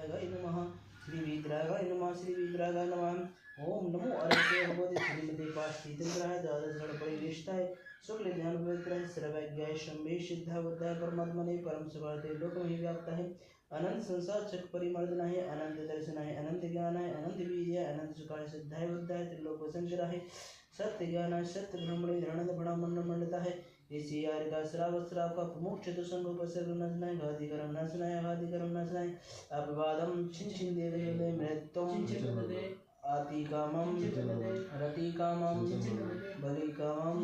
वीतरागाय नमः श्री वीतरागाय नमः श्री वीतरागाय नमः। ओम नमो अरहते भगवते श्रीमते पार्थिवराय द्वादश गण परिवेष्टाय शुक्ल ज्ञान पवित्राय सर्वज्ञाय शंभे सिद्धा बुद्धाय परमात्मने परम सुभाते लोकमहि व्याप्ताय अनंत संसार चक्र परिमर्दनाय अनंत दर्शनाय अनंत ज्ञानाय अनंत वीर्याय अनंत सुखाय सिद्धाय बुद्धाय त्रिलोक संकराय सत्य ज्ञानाय सत्य ब्रह्मणे धरणद भणामन्न मंडताय इसी यार का श्राव श्राव का मोक्ष तो संग उपसर्ग नसनाय घाति करम नसनाय घाति करम नसनाय अपवादम छिन छिन दे दे मृत्युम आति कामम रति कामम बलि कामम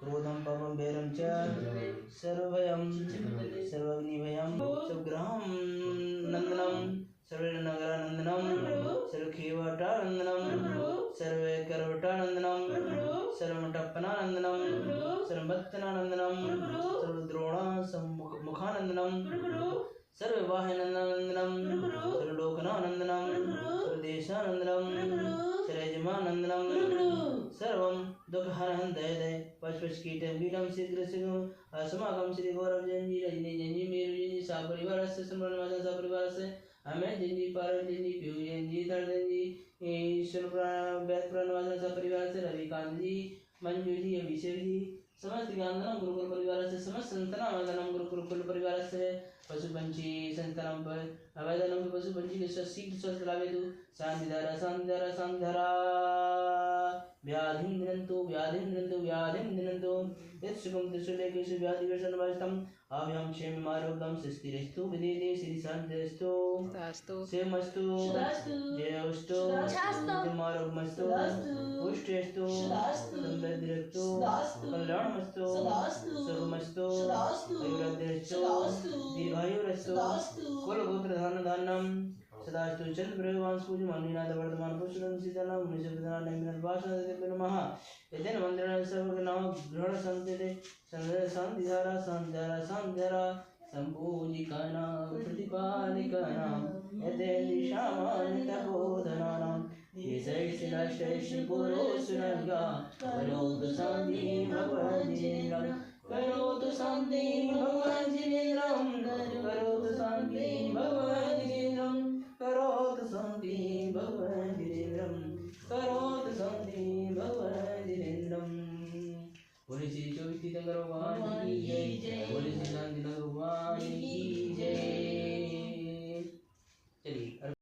क्रोधम पापम वैरम च सर्वभयम सर्वग्निभयम सर्वग्रहम नंदनम सर्वनगरानंदनम सर्वखेवटानंदनम सर्वकरवटानंदनम सर्वमटप्पनानंदनम सर्वभक्तनानंदनम सर्वद्रोणा मुखानंदनम सर्ववाहनंदनम सर्वलोकनानंदनम सर्वदेशानंदनम सर्वयजमानंदनम सर्वं दुःखहरं दय दय पशुपश कीटं कीटं शीघ्रशीघ्रं अस्माकं श्री गौरव जयंती रजनी जयंती मेरु जयंती सपरिवारस्य सम्पूर्णमासा सपरिवारस्य हमें जयंती पारण जयंती पीयू जयंती धर जयंती ईश्वर वेद प्रणवासन सपरिवार से रविकांत जी मंजू जी अभिषेक जी समस्त ज्ञानधनम गुरुकुल परिवार से समस्त संतान वंदनम गुरुकुल परिवार से पशु पंछी संतानम पर अवैधनम पशु पंछी के शीघ्र स्वस्थ लाभेतु शांतिधारा शांतिधारा शांतिधारा व्याधिं दिनन्तु व्याधिं दिनन्तु व्याधिं दिनन्तु यत्सुखं त्रिशूलेकेषु व्याधिवेषणवास्तम् आभ्यां क्षेमम् आरोग्यं सुस्थिरस्तु विदिते श्री शान्तिरस्तु सेमस्तु जयोस्तु नित्यमारोग्यमस्तु पुष्टिरस्तु समृद्धिरस्तु कल्याणमस्तु सर्वमस्तु आयुराग्यस्तु दीर्घायुरस्तु कुलगोत्रधानधान्यं सदास्तु चंद्रप्रवांश पूज्यमानीनाथ वर्धमान पुष्पं सीतानाम मुनिषपदना नैमिनाथ भाषणदेव नमः यदेन मंत्रेण सर्वगुणाः ग्रहण संस्थिते शांतिधारा शांतिधारा शांतिधारा संपूजिकानां प्रतिपालिकानां यदेन दिशामानितबोधनानां येषैश्चिराश्रयश्री पुरोसुनर्गा करोतु शान्ति भगवान् जिनेन्द्रं करोतु शान्ति भगवान् जिनेन्द्रं करोतु शान्ति भगवान् जिनेन्द्रं करोतु शान्ति भगवान् जिनेन्द्रं करोतु शान्ति भगवान् जिनेन्द्रं पुलिस 24 तीर्थंकरों